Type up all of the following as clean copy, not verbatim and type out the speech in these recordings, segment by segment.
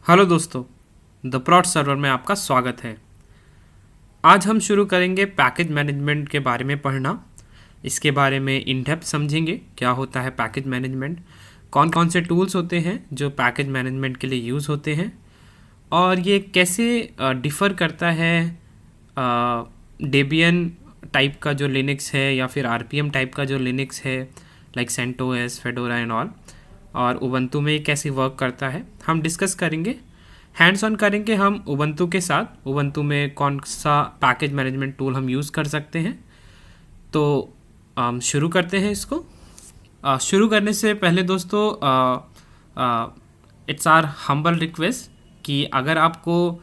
Hello दोस्तों, the prod server में आपका स्वागत है। आज हम शुरू करेंगे पैकेज मैनेजमेंट के बारे में पढ़ना। इसके बारे में इन डेप्थ समझेंगे क्या होता है पैकेज मैनेजमेंट, कौन कौन से टूल्स होते हैं जो पैकेज मैनेजमेंट के लिए यूज़ होते हैं और ये कैसे डिफ़र करता है डेबियन टाइप का जो लिनक्स है या फिर आरपीएम टाइप का जो लिनक्स है like CentOS, Fedora and all, और उबंटू में ये कैसे वर्क करता है हम डिस्कस करेंगे। हैंड्स ऑन करेंगे हम उबंटू के साथ। उबंटू में कौन सा पैकेज मैनेजमेंट टूल हम यूज़ कर सकते हैं। तो शुरू करते हैं इसको। शुरू करने से पहले दोस्तों इट्स आवर हम्बल रिक्वेस्ट कि अगर आपको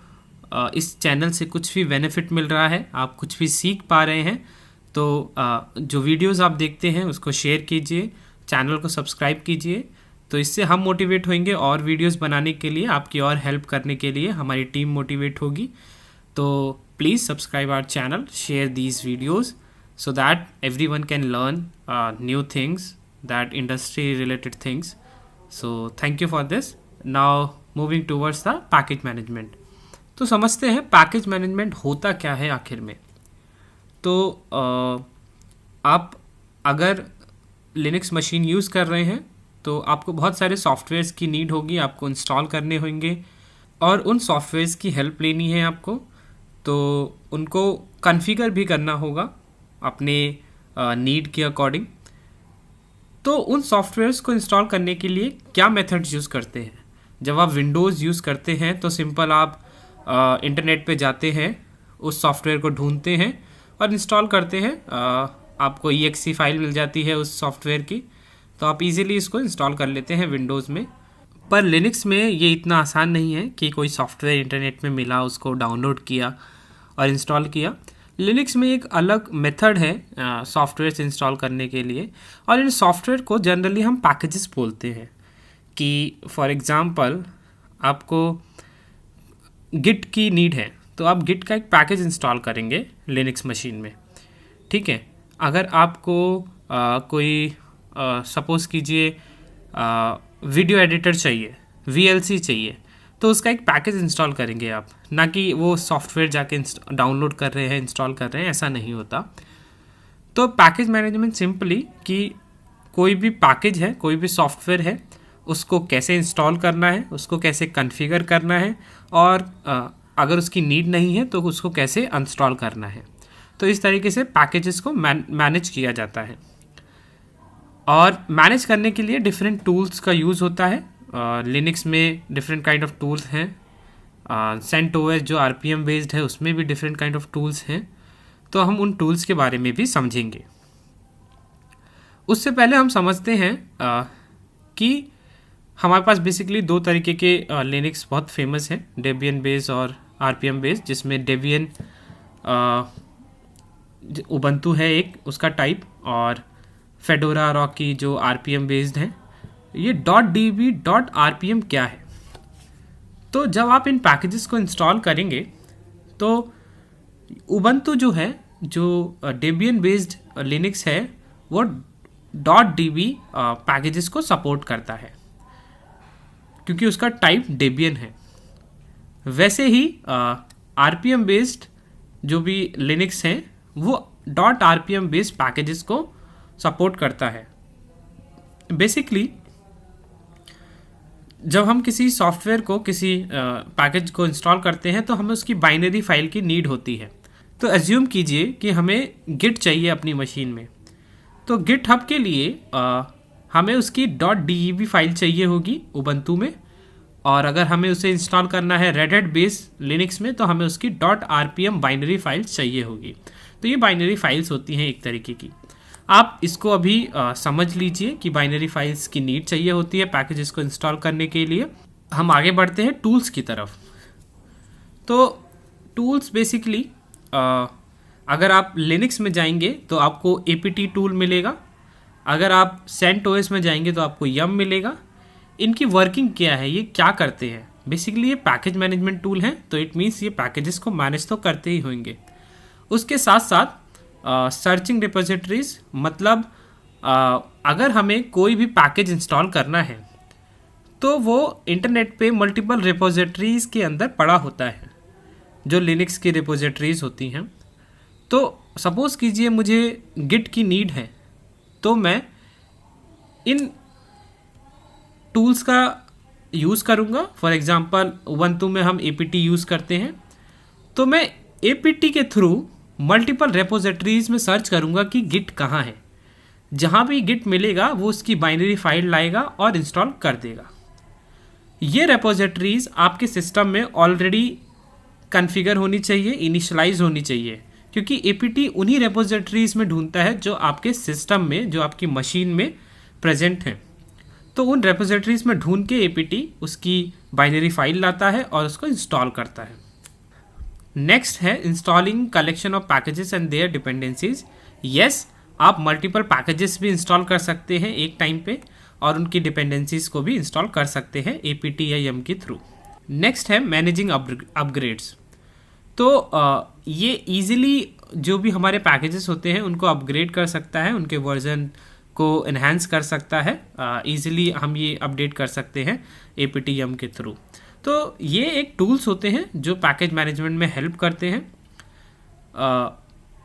इस चैनल से कुछ भी बेनिफिट मिल रहा है, आप कुछ भी सीख पा रहे हैं, तो जो वीडियोस आप देखते हैं उसको शेयर कीजिए, चैनल को सब्सक्राइब कीजिए। तो इससे हम मोटिवेट होंगे और वीडियोस बनाने के लिए, आपकी और हेल्प करने के लिए हमारी टीम मोटिवेट होगी। तो please subscribe our channel, share these videos so that everyone can learn new things, that industry related things. So thank you for this. Now moving towards the package management. तो समझते हैं package management होता क्या है आखिर में। तो आप अगर लिनक्स मशीन यूज़ कर रहे हैं तो आपको बहुत सारे सॉफ्टवेयर्स की नीड होगी, आपको इंस्टॉल करने होंगे और उन सॉफ्टवेयर्स की हेल्प लेनी है आपको। तो उनको कॉन्फ़िगर भी करना होगा अपने नीड के अकॉर्डिंग। तो उन सॉफ्टवेयर्स को इंस्टॉल करने के लिए क्या मेथड्स यूज़ करते हैं। जब आप विंडोज़ यूज़ करते हैं तो सिंपल आप इंटरनेट पे जाते हैं, उस सॉफ्टवेयर को ढूंढते हैं और इंस्टॉल करते हैं। आपको EXE फाइल मिल जाती है उस सॉफ्टवेयर की, तो आप इजीली इसको इंस्टॉल कर लेते हैं विंडोज़ में। पर लिनक्स में ये इतना आसान नहीं है कि कोई सॉफ्टवेयर इंटरनेट में मिला, उसको डाउनलोड किया और इंस्टॉल किया। लिनक्स में एक अलग मेथड है सॉफ्टवेयर इंस्टॉल करने के लिए, और इन सॉफ्टवेयर को जनरली हम पैकेजेस बोलते हैं। कि फॉर एग्ज़ाम्पल आपको गिट की नीड है तो आप गिट का एक पैकेज इंस्टॉल करेंगे लिनक्स मशीन में, ठीक है। अगर आपको कोई सपोज़ कीजिए वीडियो एडिटर चाहिए, VLC चाहिए, तो उसका एक पैकेज इंस्टॉल करेंगे आप, ना कि वो सॉफ्टवेयर जाके डाउनलोड कर रहे हैं, इंस्टॉल कर रहे हैं, ऐसा नहीं होता। तो पैकेज मैनेजमेंट सिंपली कि कोई भी पैकेज है, कोई भी सॉफ्टवेयर है, उसको कैसे इंस्टॉल करना है, उसको कैसे कॉन्फ़िगर करना है, और अगर उसकी नीड नहीं है तो उसको कैसे अनइंस्टॉल करना है। तो इस तरीके से पैकेजेस को मैनेज किया जाता है। और मैनेज करने के लिए डिफरेंट टूल्स का यूज़ होता है। लिनक्स में डिफरेंट काइंड ऑफ टूल्स हैं। सेंटोस जो आरपीएम बेस्ड है उसमें भी डिफरेंट काइंड ऑफ टूल्स हैं। तो हम उन टूल्स के बारे में भी समझेंगे। उससे पहले हम समझते हैं कि हमारे पास बेसिकली दो तरीके के लिनक्स बहुत फेमस हैं, डेबियन बेस्ड और आरपीएम बेस्ड, जिसमें डेबियन उबंटू है एक उसका टाइप, और फेडोरा रॉकी जो आरपीएम बेस्ड हैं। ये .db.rpm क्या है। तो जब आप इन पैकेजेस को इंस्टॉल करेंगे तो उबंटू जो है, जो डेबियन बेस्ड लिनक्स है, वो .db पैकेजेस को सपोर्ट करता है क्योंकि उसका टाइप डेबियन है। वैसे ही आरपीएम बेस्ड जो भी लिनक्स हैं वो .rpm बेस्ड पैकेजेस को सपोर्ट करता है। बेसिकली जब हम किसी सॉफ्टवेयर को, किसी पैकेज को इंस्टॉल करते हैं तो हमें उसकी बाइनरी फाइल की नीड होती है। तो एज्यूम कीजिए कि हमें गिट चाहिए अपनी मशीन में, तो गिट हब के लिए हमें उसकी .deb फाइल चाहिए होगी उबंटू में, और अगर हमें उसे इंस्टॉल करना है रेड हैट बेस्ड लिनक्स में तो हमें उसकी .rpm बाइनरी फाइल चाहिए होगी। तो ये बाइनरी फाइल्स होती हैं एक तरीके की। आप इसको अभी समझ लीजिए कि बाइनरी फाइल्स की नीड चाहिए होती है पैकेजेस को इंस्टॉल करने के लिए। हम आगे बढ़ते हैं टूल्स की तरफ। तो टूल्स बेसिकली अगर आप लिनक्स में जाएंगे तो आपको apt टूल मिलेगा, अगर आप सेंटोस में जाएंगे तो आपको यम मिलेगा। इनकी वर्किंग क्या है, ये क्या करते हैं। बेसिकली ये पैकेज मैनेजमेंट टूल हैं, तो इट मीन्स ये पैकेजेस को मैनेज तो करते ही होंगे। उसके साथ साथ सर्चिंग रिपोजिटरीज, मतलब अगर हमें कोई भी पैकेज इंस्टॉल करना है तो वो इंटरनेट पे मल्टीपल रिपोजिटरीज के अंदर पड़ा होता है, जो लिनक्स की रिपोजिटरीज होती हैं। तो सपोज़ कीजिए मुझे गिट की नीड है, तो मैं इन टूल्स का यूज़ करूँगा। फॉर एग्ज़ाम्पल उबंटू में हम APT यूज़ करते हैं, तो मैं APT के थ्रू मल्टीपल रेपोजिटरीज में सर्च करूँगा कि गिट कहाँ है। जहाँ भी गिट मिलेगा वो उसकी बाइनरी फाइल लाएगा और इंस्टॉल कर देगा। ये रेपोजिटरीज आपके सिस्टम में ऑलरेडी कॉन्फ़िगर होनी चाहिए, इनिशियलाइज होनी चाहिए, क्योंकि APT उन्हीं रेपोजिटरीज में ढूंढता है जो आपके सिस्टम में, जो आपकी मशीन में प्रेजेंट हैं। तो उन रेपोजिटरीज में ढूंढ के APT उसकी बाइनरी फाइल लाता है और उसको इंस्टॉल करता है। नेक्स्ट है installing collection of packages and their dependencies. Yes, आप मल्टीपल पैकेजेस भी इंस्टॉल कर सकते हैं एक टाइम पे, और उनकी डिपेंडेंसीज को भी इंस्टॉल कर सकते हैं APT या YUM के थ्रू। नेक्स्ट है मैनेजिंग अपग्रेड्स। तो ये इजीली जो भी हमारे पैकेजेस होते हैं उनको अपग्रेड कर सकता है, उनके वर्जन को इन्हांस कर सकता है। इजीली हम ये अपडेट कर सकते हैं APT YUM के थ्रू। तो ये एक टूल्स होते हैं जो पैकेज मैनेजमेंट में हेल्प करते हैं।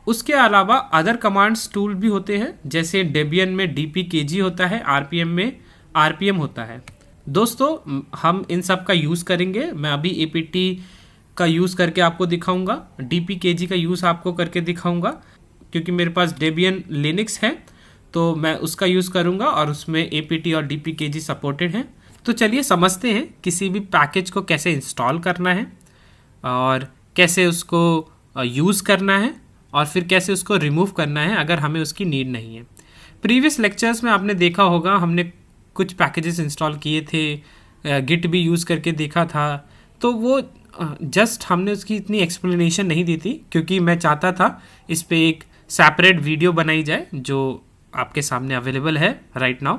उसके अलावा अदर कमांड्स टूल भी होते हैं, जैसे डेबियन में dpkg होता है, RPM में RPM होता है। दोस्तों हम इन सब का यूज़ करेंगे। मैं अभी APT का यूज़ करके आपको दिखाऊंगा, dpkg का यूज़ आपको करके दिखाऊंगा, क्योंकि मेरे पास डेबियन लिनक्स है तो मैं उसका यूज़ करूंगा और उसमें APT और dpkg सपोर्टेड है। तो चलिए समझते हैं किसी भी पैकेज को कैसे इंस्टॉल करना है और कैसे उसको यूज़ करना है और फिर कैसे उसको रिमूव करना है अगर हमें उसकी नीड नहीं है। प्रीवियस लेक्चर्स में आपने देखा होगा हमने कुछ पैकेजेस इंस्टॉल किए थे, गिट भी यूज़ करके देखा था। तो वो जस्ट हमने उसकी इतनी एक्सप्लेनेशन नहीं दी थी, क्योंकि मैं चाहता था इस पर एक सेपरेट वीडियो बनाई जाए जो आपके सामने अवेलेबल है राइट नाउ।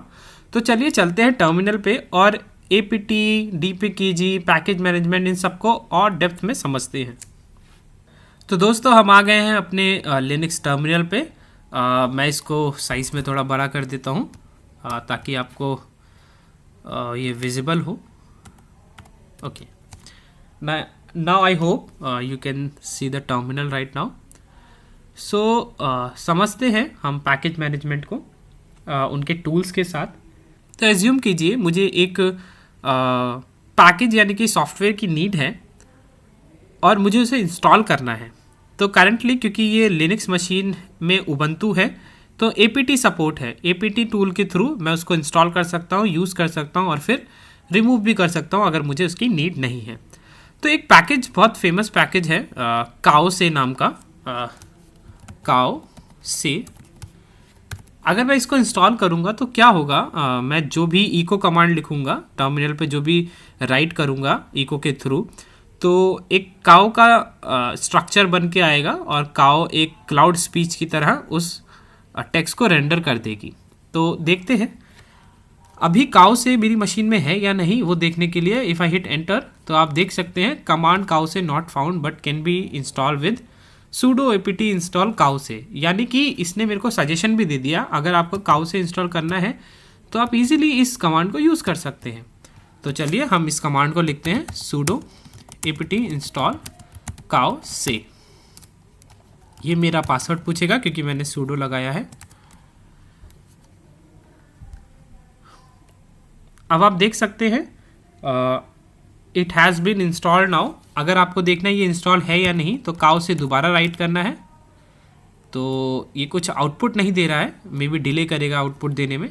तो चलिए चलते हैं टर्मिनल पे और APT, dpkg, पैकेज मैनेजमेंट, इन सबको और डेप्थ में समझते हैं। तो दोस्तों हम आ गए हैं अपने लिनक्स टर्मिनल पे। मैं इसको साइज़ में थोड़ा बड़ा कर देता हूँ ताकि आपको ये विजिबल हो। Okay, now I hope you can see the terminal right now. So समझते हैं हम पैकेज मैनेजमेंट को उनके टूल्स के साथ। तो एज्यूम कीजिए मुझे एक पैकेज यानी कि सॉफ्टवेयर की नीड है और मुझे उसे इंस्टॉल करना है। तो करंटली क्योंकि ये लिनक्स मशीन में उबंटू है तो APT सपोर्ट है। APT टूल के थ्रू मैं उसको इंस्टॉल कर सकता हूँ, यूज़ कर सकता हूँ और फिर रिमूव भी कर सकता हूँ अगर मुझे उसकी नीड नहीं है। तो एक पैकेज, बहुत फेमस पैकेज है काओ से नाम का, काओ से। अगर मैं इसको इंस्टॉल करूँगा तो क्या होगा, मैं जो भी echo कमांड लिखूँगा टर्मिनल पे, जो भी राइट करूँगा echo के थ्रू, तो एक काओ का स्ट्रक्चर बन के आएगा और काओ एक क्लाउड स्पीच की तरह उस टेक्स्ट को रेंडर कर देगी। तो देखते हैं अभी काओ से मेरी मशीन में है या नहीं, वो देखने के लिए इफ़ आई हिट एंटर तो आप देख सकते हैं command cowsay not found but can be install with sudo apt install cowsay. यानी कि इसने मेरे को सजेशन भी दे दिया, अगर आपको काओ से इंस्टॉल करना है तो आप इजीली इस कमांड को यूज़ कर सकते हैं। तो चलिए हम इस कमांड को लिखते हैं sudo apt इंस्टॉल काओ से। ये मेरा पासवर्ड पूछेगा क्योंकि मैंने sudo लगाया है। अब आप देख सकते हैं it has been installed now. अगर आपको देखना है ये इंस्टॉल है या नहीं तो काओ से दोबारा राइट करना है। तो ये कुछ आउटपुट नहीं दे रहा है, मे बी डिले करेगा आउटपुट देने में।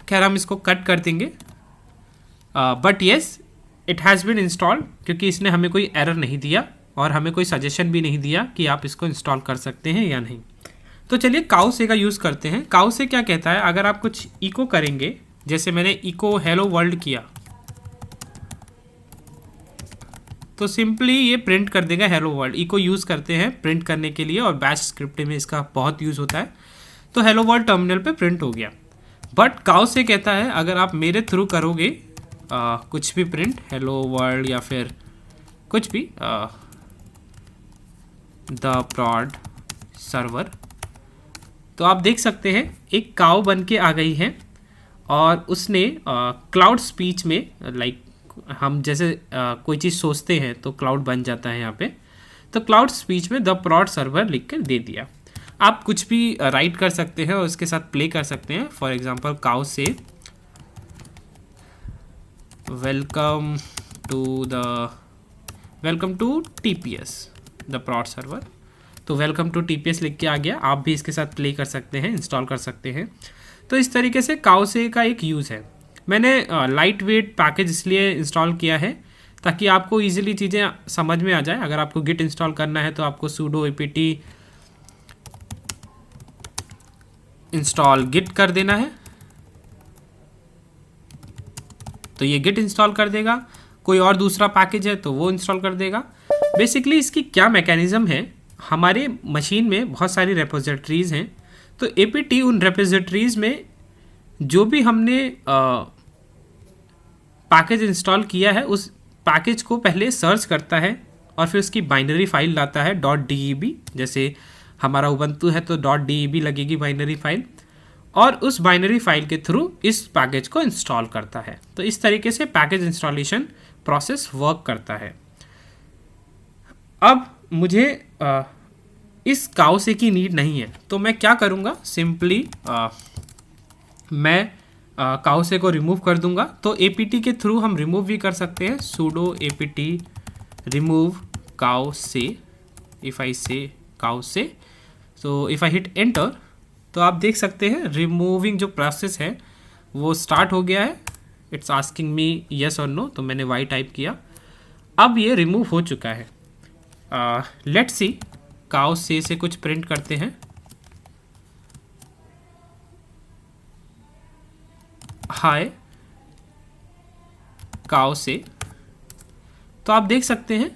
खैर हम इसको कट कर देंगे। But yes it has been installed, क्योंकि इसने हमें कोई एरर नहीं दिया और हमें कोई सजेशन भी नहीं दिया कि आप इसको इंस्टॉल कर सकते हैं या नहीं। तो चलिए काओ से का यूज़ करते हैं। काओ से क्या कहता है, अगर आप कुछ इको करेंगे, जैसे मैंने इको हेलो वर्ल्ड किया तो सिंपली ये प्रिंट कर देगा हेलो वर्ल्ड। इको यूज़ करते हैं प्रिंट करने के लिए और बैश स्क्रिप्ट में इसका बहुत यूज़ होता है। तो हेलो वर्ल्ड टर्मिनल पे प्रिंट हो गया। बट काओ से कहता है अगर आप मेरे थ्रू करोगे कुछ भी प्रिंट, हेलो वर्ल्ड या फिर कुछ भी द प्रॉड सर्वर, तो आप देख सकते हैं एक काओ बन के आ गई है और उसने क्लाउड स्पीच में लाइक हम जैसे कोई चीज़ सोचते हैं तो क्लाउड बन जाता है यहाँ पे, तो क्लाउड स्पीच में द प्रॉड सर्वर लिख कर दे दिया। आप कुछ भी राइट कर सकते हैं और उसके साथ प्ले कर सकते हैं। For example cowsay welcome to TPS the prod server, तो वेलकम टू TPS लिख के आ गया। आप भी इसके साथ प्ले कर सकते हैं, इंस्टॉल कर सकते हैं। तो इस तरीके से काउ से का एक यूज़ है। मैंने लाइट वेट पैकेज इसलिए इंस्टॉल किया है ताकि आपको इजीली चीज़ें समझ में आ जाए। अगर आपको गिट इंस्टॉल करना है तो आपको sudo apt इंस्टॉल गिट कर देना है, तो ये गिट इंस्टॉल कर देगा। कोई और दूसरा पैकेज है तो वो इंस्टॉल कर देगा। बेसिकली इसकी क्या मैकेनिज्म है, हमारे मशीन में बहुत सारी रेपोजिटरीज़ हैं, तो apt उन रेपोजिटरीज़ में जो भी हमने पैकेज इंस्टॉल किया है उस पैकेज को पहले सर्च करता है और फिर उसकी बाइनरी फाइल लाता है .deb। जैसे हमारा उबंटू है तो .deb लगेगी बाइनरी फाइल, और उस बाइनरी फाइल के थ्रू इस पैकेज को इंस्टॉल करता है। तो इस तरीके से पैकेज इंस्टॉलेशन प्रोसेस वर्क करता है। अब मुझे इस काउसे की नीड नहीं है, तो मैं क्या करूँगा, सिंपली मैं काउसे को रिमूव कर दूंगा। तो apt के थ्रू हम रिमूव भी कर सकते हैं। sudo apt remove cowsay, if I say cowsay, तो इफ़ आई हिट एंटर तो आप देख सकते हैं रिमूविंग जो प्रोसेस है वो स्टार्ट हो गया है। इट्स आस्किंग मी येस और नो, तो मैंने y टाइप किया। अब ये रिमूव हो चुका है। लेट्स सी काउसे से कुछ प्रिंट करते हैं। हाय काउसे, तो आप देख सकते हैं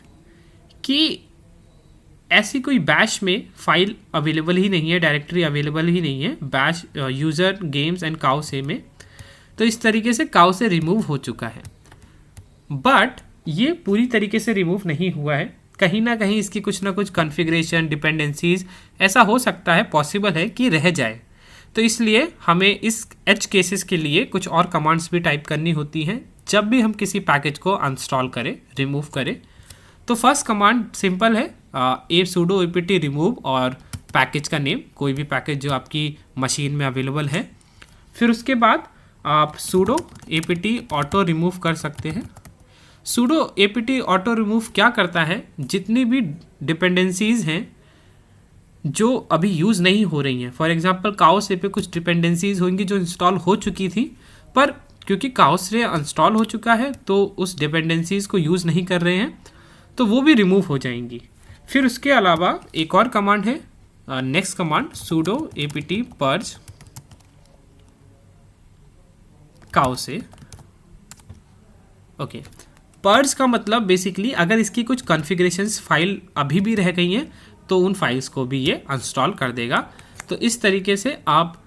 कि ऐसी कोई बैश में फाइल अवेलेबल ही नहीं है, डायरेक्टरी अवेलेबल ही नहीं है बैश यूज़र गेम्स एंड काउसे में। तो इस तरीके से काउसे रिमूव हो चुका है, बट ये पूरी तरीके से रिमूव नहीं हुआ है। कहीं ना कहीं इसकी कुछ ना कुछ कॉन्फ़िगरेशन डिपेंडेंसीज ऐसा हो सकता है, पॉसिबल है कि रह जाए। तो इसलिए हमें इस एज केसेस के लिए कुछ और कमांड्स भी टाइप करनी होती हैं जब भी हम किसी पैकेज को अनस्टॉल करें, रिमूव करें। तो फर्स्ट कमांड सिंपल है, sudo apt रिमूव और पैकेज का नेम, कोई भी पैकेज जो आपकी मशीन में अवेलेबल है। फिर उसके बाद आप sudo apt ऑटो रिमूव कर सकते हैं। sudo apt ऑटो रिमूव क्या करता है, जितनी भी डिपेंडेंसीज हैं जो अभी यूज़ नहीं हो रही हैं, फॉर एग्जांपल काउसे पे कुछ डिपेंडेंसीज होंगी जो इंस्टॉल हो चुकी थी, पर क्योंकि काउसे इंस्टॉल हो चुका है तो उस डिपेंडेंसीज को यूज़ नहीं कर रहे हैं, तो वो भी रिमूव हो जाएंगी। फिर उसके अलावा एक और कमांड है, next command sudo apt purge काउसे। ओके, पर्ज का मतलब बेसिकली अगर इसकी कुछ कॉन्फ़िगरेशंस फाइल अभी भी रह गई हैं तो उन फाइल्स को भी ये इंस्टॉल कर देगा। तो इस तरीके से आप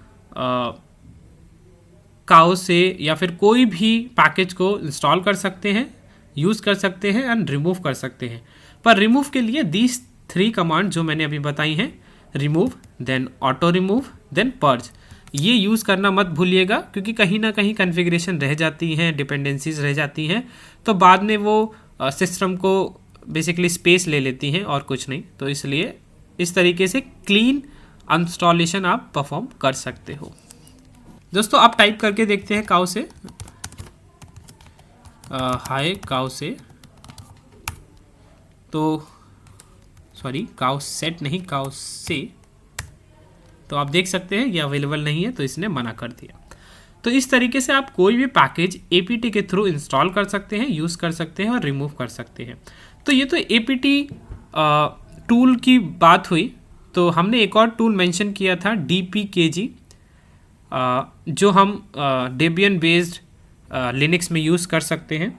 काउसे या फिर कोई भी पैकेज को इंस्टॉल कर सकते हैं, यूज़ कर सकते हैं एंड रिमूव कर सकते हैं। पर रिमूव के लिए दीज 3 कमांड जो मैंने अभी बताई हैं, remove, then autoremove, then purge, ये यूज़ करना मत भूलिएगा, क्योंकि कहीं ना कहीं कॉन्फ़िगरेशन रह जाती हैं, डिपेंडेंसीज रह जाती हैं, तो बाद में वो सिस्टम को बेसिकली स्पेस ले लेती हैं और कुछ नहीं। तो इसलिए इस तरीके से क्लीन इंस्टॉलेशन आप परफॉर्म कर सकते हो। दोस्तों आप टाइप करके देखते हैं काउसे, हाय काउसे, तो सॉरी काउसेट नहीं काउसे, तो आप देख सकते हैं ये अवेलेबल नहीं है तो इसने मना कर दिया। तो इस तरीके से आप कोई भी पैकेज apt के थ्रू इंस्टॉल कर सकते हैं, यूज़ कर सकते हैं और रिमूव कर सकते हैं। तो ये तो apt टूल की बात हुई। तो हमने एक और टूल मेंशन किया था dpkg, जो हम डेबियन बेस्ड लिनक्स में यूज़ कर सकते हैं।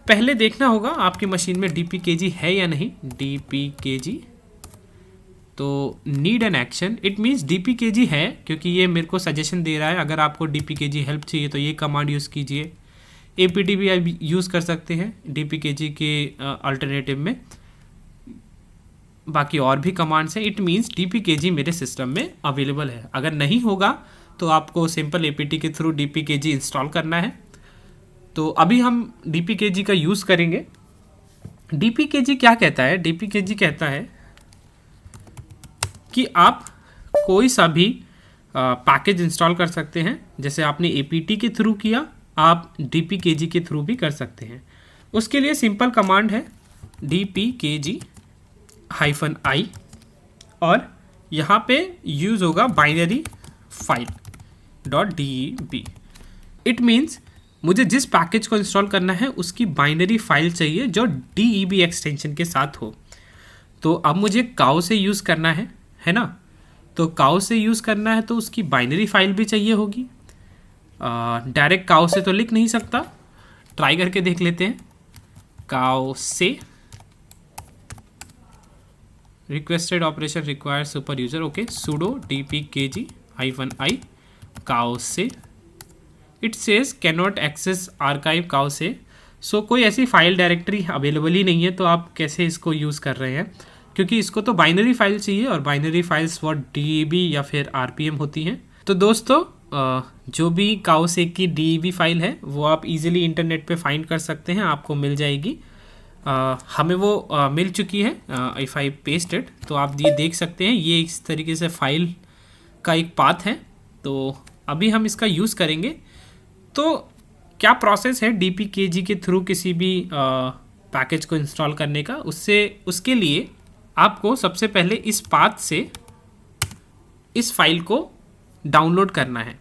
पहले देखना होगा आपकी मशीन में dpkg है या नहीं। dpkg, तो need an action, it means dpkg है, क्योंकि ये मेरे को सजेशन दे रहा है। अगर आपको dpkg हेल्प चाहिए तो ये कमांड यूज़ कीजिए। apt भी आप यूज़ कर सकते हैं dpkg के अल्टरनेटिव में, बाकी और भी कमांड्स हैं। इट मीन्स dpkg मेरे सिस्टम में अवेलेबल है। अगर नहीं होगा तो आपको सिंपल एपीटी के थ्रू dpkg इंस्टॉल करना है। तो अभी हम dpkg का यूज़ करेंगे। dpkg क्या कहता है? dpkg कहता है कि आप कोई सा भी पैकेज इंस्टॉल कर सकते हैं। जैसे आपने एपीटी के थ्रू किया, आप dpkg के थ्रू भी कर सकते हैं। उसके लिए सिंपल कमांड है dpkg-i और यहाँ पे यूज़ होगा binary file .deb। It means मुझे जिस पैकेज को इंस्टॉल करना है उसकी बाइनरी फाइल चाहिए जो deb एक्सटेंशन के साथ हो। तो अब मुझे काउ से यूज़ करना है ना? तो काउ से यूज़ करना है तो उसकी बाइनरी फाइल भी चाहिए होगी। डायरेक्ट काउ से तो लिख नहीं सकता, ट्राई करके देख लेते हैं। Cowsay requested operation require super user, okay, sudo dpkg-i cowsay. It says cannot access archive cowsay. So कोई ऐसी फाइल डायरेक्टरी अवेलेबल ही नहीं है, तो आप कैसे इसको यूज़ कर रहे हैं? क्योंकि इसको तो बाइनरी फाइल चाहिए और बाइनरी फाइल्स वो deb या फिर rpm होती हैं। तो दोस्तों जो भी काउ से की deb फाइल है वो आप इजीली इंटरनेट पे फाइंड कर सकते हैं, आपको मिल जाएगी। हमें वो मिल चुकी है। इफ़ आई पेस्ट इट, तो आप ये देख सकते हैं, ये इस तरीके से फाइल का एक पाथ है। तो अभी हम इसका यूज़ करेंगे। तो क्या प्रोसेस है dpkg के थ्रू किसी भी पैकेज को इंस्टॉल करने का? उसके लिए आपको सबसे पहले इस पाथ से इस फाइल को डाउनलोड करना है।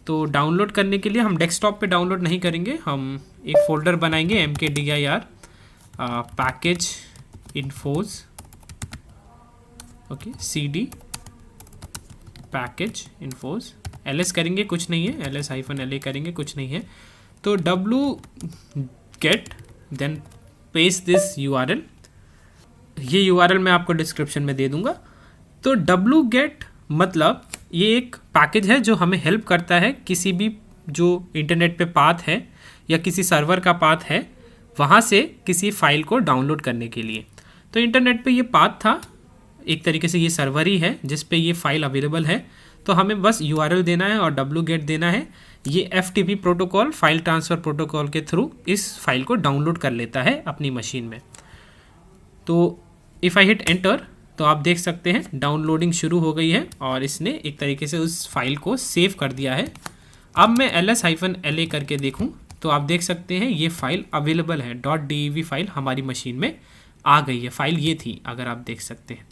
तो डाउनलोड करने के लिए हम डेस्कटॉप पे डाउनलोड नहीं करेंगे, हम एक फ़ोल्डर बनाएंगे mkdir package इन्फोज, okay, cd package इन्फोज, ls करेंगे, कुछ नहीं है, ls-la करेंगे, कुछ नहीं है। तो wget then paste this URL। ये URL मैं आपको डिस्क्रिप्शन में दे दूंगा। तो wget मतलब ये एक पैकेज है जो हमें हेल्प करता है किसी भी जो इंटरनेट पे पाथ है या किसी सर्वर का पाथ है वहाँ से किसी फाइल को डाउनलोड करने के लिए। तो इंटरनेट पे ये पाथ था, एक तरीके से ये सर्वर ही है जिस पे ये फाइल अवेलेबल है। तो हमें बस URL देना है और wget देना है। ये FTP protocol, file transfer protocol के थ्रू इस फाइल को डाउनलोड कर लेता है अपनी मशीन में। तो इफ़ आई हिट एंटर तो आप देख सकते हैं डाउनलोडिंग शुरू हो गई है और इसने एक तरीके से उस फाइल को सेव कर दिया है। अब मैं ls-la करके देखूं तो आप देख सकते हैं ये फाइल अवेलेबल है, .deb फाइल हमारी मशीन में आ गई है। फाइल ये थी, अगर आप देख सकते हैं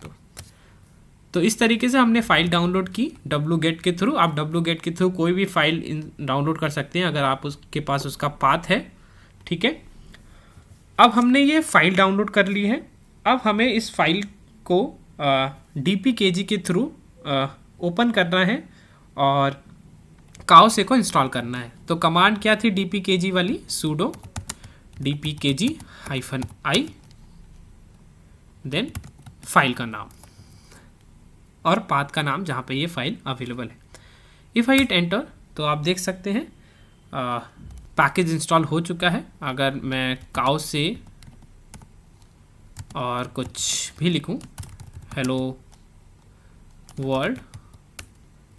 तो इस तरीके से हमने फ़ाइल डाउनलोड की wget के थ्रू। आप wget के थ्रू कोई भी फाइल डाउनलोड कर सकते हैं अगर आप उसके पास उसका पाथ है, ठीक है। अब हमने ये फ़ाइल डाउनलोड कर ली है। अब हमें इस फाइल को dpkg के थ्रू ओपन करना है और काउ से को इंस्टॉल करना है। तो कमांड क्या थी dpkg वाली? sudo dpkg-i देन फाइल का नाम और पाथ का नाम जहाँ पे ये फाइल अवेलेबल है। इफ़ आई हिट एंटर तो आप देख सकते हैं पैकेज इंस्टॉल हो चुका है। अगर मैं काउ से और कुछ भी लिखूं, हेलो वर्ल्ड,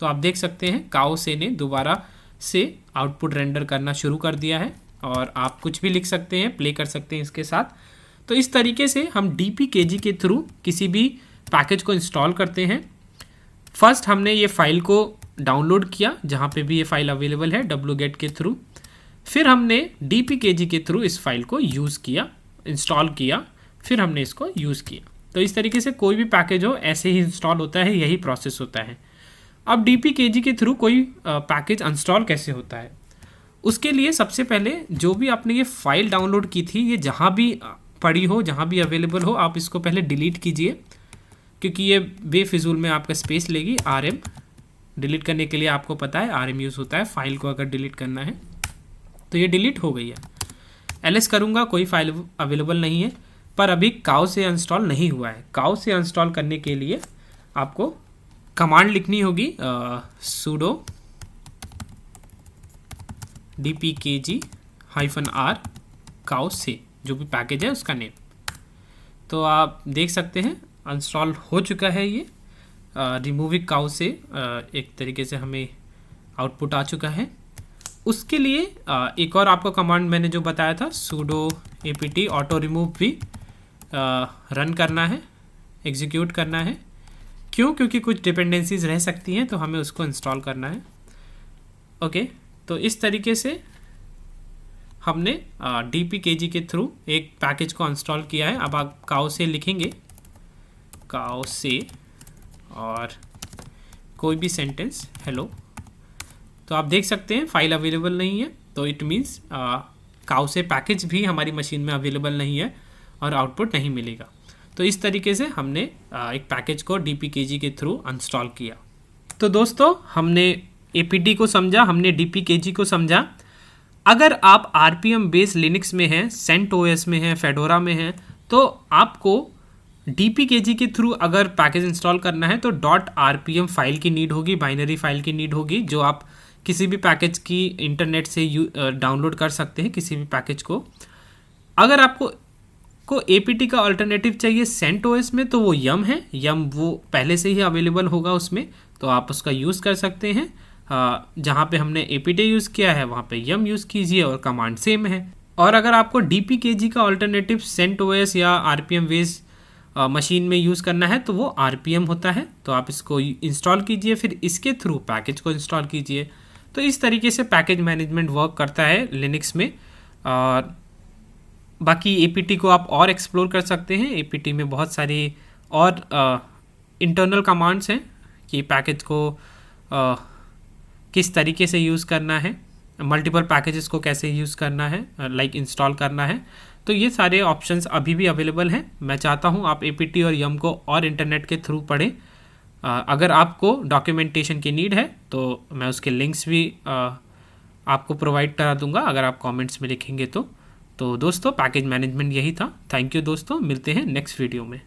तो आप देख सकते हैं काउ से ने दोबारा से आउटपुट रेंडर करना शुरू कर दिया है। और आप कुछ भी लिख सकते हैं, प्ले कर सकते हैं इसके साथ। तो इस तरीके से हम dpkg के थ्रू किसी भी पैकेज को इंस्टॉल करते हैं। फर्स्ट हमने ये फाइल को डाउनलोड किया जहाँ पे भी ये फाइल अवेलेबल है wget के थ्रू। फिर हमने dpkg के थ्रू इस फाइल को यूज़ किया, इंस्टॉल किया, फिर हमने इसको यूज़ किया। तो इस तरीके से कोई भी पैकेज हो ऐसे ही इंस्टॉल होता है, यही प्रोसेस होता है। अब dpkg के थ्रू कोई पैकेज इंस्टॉल कैसे होता है, उसके लिए सबसे पहले जो भी आपने ये फाइल डाउनलोड की थी, ये जहाँ भी पड़ी हो, जहाँ भी अवेलेबल हो, आप इसको पहले डिलीट कीजिए क्योंकि ये बेफिजूल में आपका स्पेस लेगी। rm डिलीट करने के लिए आपको पता है rm यूज़ होता है फाइल को अगर डिलीट करना है। तो ये डिलीट हो गई है। ls करूँगा, कोई फाइल अवेलेबल नहीं है, पर अभी काउ से इंस्टॉल नहीं हुआ है। काउ से इंस्टॉल करने के लिए आपको कमांड लिखनी होगी sudo dpkg-r काउ से, जो भी पैकेज है उसका नेम। तो आप देख सकते हैं इंस्टॉल हो चुका है ये। रिमूविंग काउ से एक तरीके से हमें आउटपुट आ चुका है। उसके लिए एक और आपको कमांड मैंने जो बताया था sudo apt auto remove भी रन करना है, एग्जीक्यूट करना है। क्यों? क्योंकि कुछ डिपेंडेंसीज रह सकती हैं तो हमें उसको इंस्टॉल करना है। ओके, तो इस तरीके से हमने dpkg के थ्रू एक पैकेज को इंस्टॉल किया है। अब आप काउ से लिखेंगे, काउ से और कोई भी सेंटेंस हेलो, तो आप देख सकते हैं फाइल अवेलेबल नहीं है, तो इट मीन्स काउ से पैकेज भी हमारी मशीन में अवेलेबल नहीं है और आउटपुट नहीं मिलेगा। तो इस तरीके से हमने एक पैकेज को dpkg के थ्रू इंस्टॉल किया। तो दोस्तों हमने apt को समझा, हमने dpkg को समझा। अगर आप RPM बेस्ड लिनक्स में हैं, CentOS में हैं, फेडोरा में हैं, तो आपको dpkg के थ्रू अगर पैकेज इंस्टॉल करना है तो .rpm फाइल की नीड होगी, बाइनरी फाइल की नीड होगी, जो आप किसी भी पैकेज की इंटरनेट से डाउनलोड कर सकते हैं किसी भी पैकेज को। अगर आपको apt का अल्टरनेटिव चाहिए CentOS में तो वो yum है, yum वो पहले से ही अवेलेबल होगा उसमें, तो आप उसका यूज़ कर सकते हैं। जहाँ पे हमने apt यूज़ किया है वहाँ पे yum यूज़ कीजिए और कमांड सेम है। और अगर आपको dpkg का अल्टरनेटिव CentOS या RPM बेस्ड मशीन में यूज़ करना है तो वो RPM होता है, तो आप इसको इंस्टॉल कीजिए, फिर इसके थ्रू पैकेज को इंस्टॉल कीजिए। तो इस तरीके से पैकेज मैनेजमेंट वर्क करता है लिनक्स में। और बाकी apt को आप और एक्सप्लोर कर सकते हैं। apt में बहुत सारी और इंटरनल कमांड्स हैं कि पैकेज को किस तरीके से यूज़ करना है, मल्टीपल पैकेजेस को कैसे यूज़ करना है, लाइक इंस्टॉल करना है। तो ये सारे ऑप्शंस अभी भी अवेलेबल हैं। मैं चाहता हूँ आप apt और yum को और इंटरनेट के थ्रू पढ़ें। अगर आपको डॉक्यूमेंटेशन की नीड है तो मैं उसके लिंक्स भी आपको प्रोवाइड करा दूंगा अगर आप कमेंट्स में लिखेंगे तो दोस्तों पैकेज मैनेजमेंट यही था। थैंक यू दोस्तों, मिलते हैं नेक्स्ट वीडियो में।